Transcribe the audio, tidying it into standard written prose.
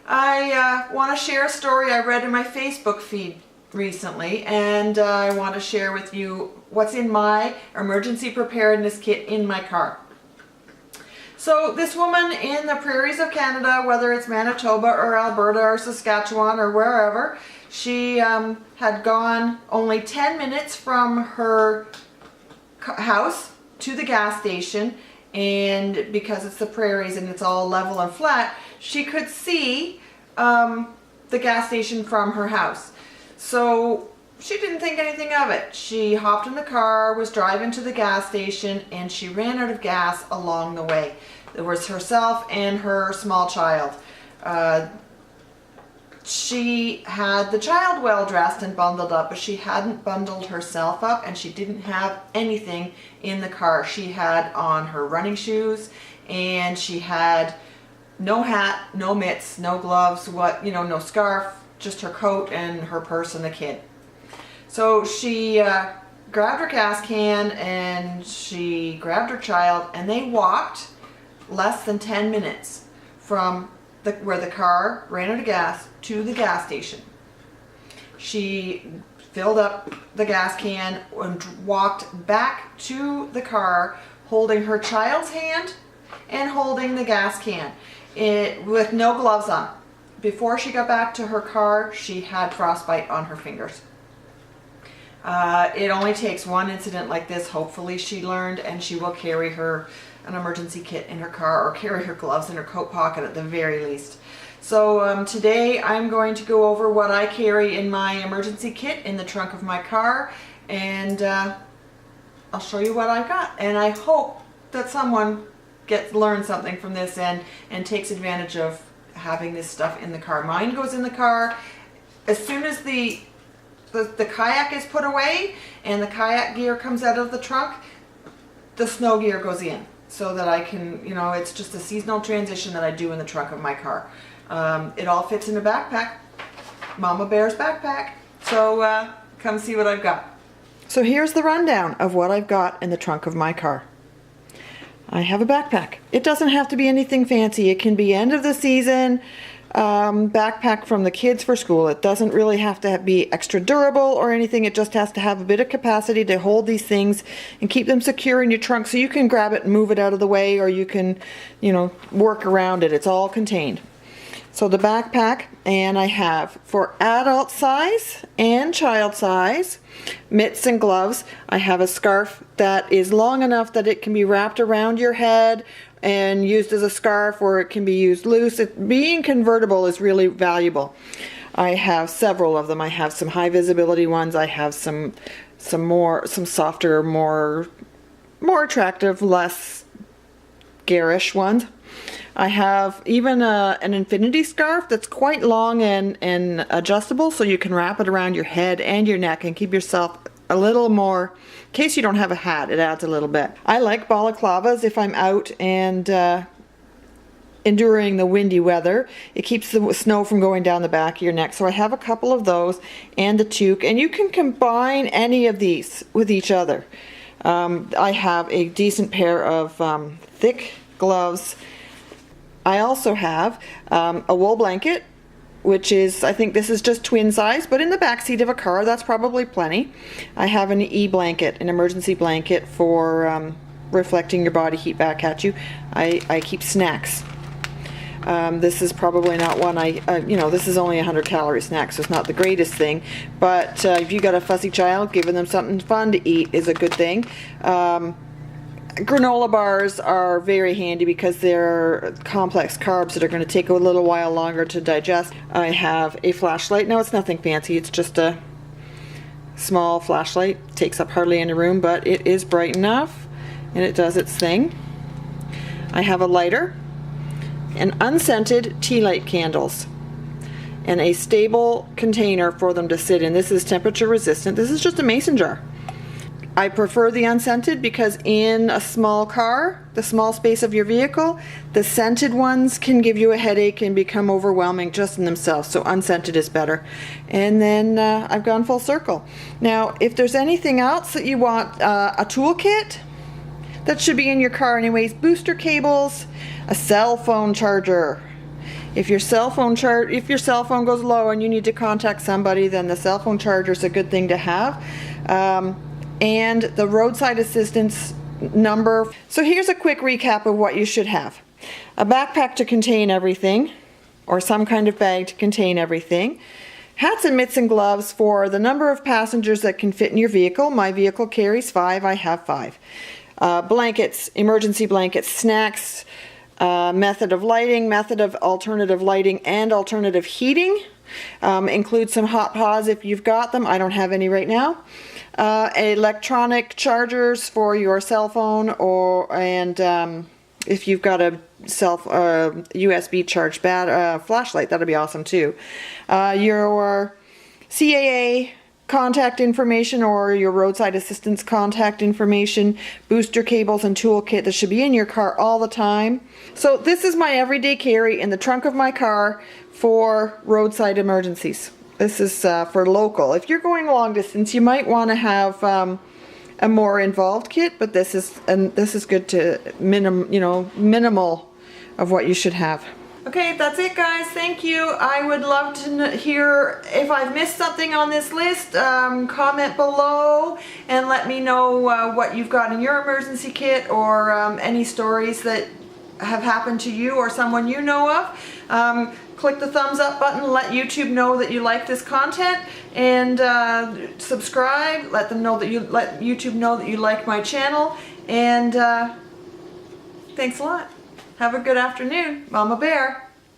I want to share a story I read in my Facebook feed recently, and I want to share with you what's in my emergency preparedness kit in my car. So this woman in the prairies of Canada, whether it's Manitoba or Alberta or Saskatchewan or wherever, she had gone only 10 minutes from her house to the gas station, and because it's the prairies and it's all level and flat, she could see the gas station from her house. So she didn't think anything of it. She hopped in the car, was driving to the gas station, and she ran out of gas along the way. There was herself and her small child. She had the child well dressed and bundled up, but she hadn't bundled herself up, and she didn't have anything in the car. She had on her running shoes, and she had no hat, no mitts, no gloves, no scarf, just her coat and her purse and the kid. So she grabbed her gas can and she grabbed her child, and they walked less than 10 minutes from where the car ran out of gas to the gas station. She filled up the gas can and walked back to the car holding her child's hand and holding the gas can with no gloves on. Before she got back to her car, she had frostbite on her fingers. It only takes one incident like this. Hopefully she learned, and she will carry an emergency kit in her car, or carry her gloves in her coat pocket at the very least. So today I'm going to go over what I carry in my emergency kit in the trunk of my car, and I'll show you what I've got. And I hope that someone learns something from this and takes advantage of having this stuff in the car. Mine goes in the car as soon as the kayak is put away and the kayak gear comes out of the trunk. The snow gear goes in so that I can, it's just a seasonal transition that I do in the trunk of my car. It all fits in a backpack, Mama Bear's backpack. So come see what I've got. So here's the rundown of what I've got in the trunk of my car. I have a backpack. It doesn't have to be anything fancy. It can be end of the season backpack from the kids for school. It doesn't really have to be extra durable or anything. It just has to have a bit of capacity to hold these things and keep them secure in your trunk, so you can grab it and move it out of the way, or you can, work around it. It's all contained. So the backpack, and I have for adult size and child size mitts and gloves. I have a scarf that is long enough that it can be wrapped around your head and used as a scarf, or it can be used loose. Being convertible is really valuable. I have several of them. I have some high visibility ones. I have some softer, more attractive, less garish ones. I have even an infinity scarf that's quite long and adjustable, so you can wrap it around your head and your neck and keep yourself a little more, in case you don't have a hat, it adds a little bit. I like balaclavas if I'm out and enduring the windy weather. It keeps the snow from going down the back of your neck. So I have a couple of those and the toque, and you can combine any of these with each other. I have a decent pair of thick gloves. I also have a wool blanket, which is, I think this is just twin size, but in the back seat of a car, that's probably plenty. I have an blanket, an emergency blanket for reflecting your body heat back at you. I keep snacks. This is probably not one this is only a 100-calorie snack, so it's not the greatest thing. But if you got a fussy child, giving them something fun to eat is a good thing. Granola bars are very handy because they're complex carbs that are going to take a little while longer to digest. I have a flashlight. Now, it's nothing fancy. It's just a small flashlight. Takes up hardly any room, but it is bright enough and it does its thing. I have a lighter and unscented tea light candles and a stable container for them to sit in. This is temperature resistant. This is just a mason jar. I prefer the unscented because in a small car, the small space of your vehicle, the scented ones can give you a headache and become overwhelming just in themselves, so unscented is better. And then I've gone full circle. Now, if there's anything else that you want, a toolkit, that should be in your car anyways. Booster cables, a cell phone charger, If your cell phone goes low and you need to contact somebody, then the cell phone charger is a good thing to have. And the roadside assistance number. So here's a quick recap of what you should have. A backpack to contain everything, or some kind of bag to contain everything. Hats and mitts and gloves for the number of passengers that can fit in your vehicle. My vehicle carries 5, I have 5. Blankets, emergency blankets, snacks, method of lighting, method of alternative lighting and alternative heating. Include some hot pods if you've got them. I don't have any right now. Electronic chargers for your cell phone, and if you've got a USB charged flashlight, that'd be awesome too. Your CAA contact information or your roadside assistance contact information, booster cables and toolkit that should be in your car all the time. So this is my everyday carry in the trunk of my car for roadside emergencies. This is for local. If you're going long distance, you might want to have a more involved kit, but this is good to minimal of what you should have. Okay, that's it guys, thank you. I would love to hear if I've missed something on this list. Comment below and let me know what you've got in your emergency kit, or any stories that have happened to you or someone you know of. Click the thumbs up button, let YouTube know that you like this content, and subscribe, let YouTube know that you like my channel, and thanks a lot. Have a good afternoon. Mama Bear.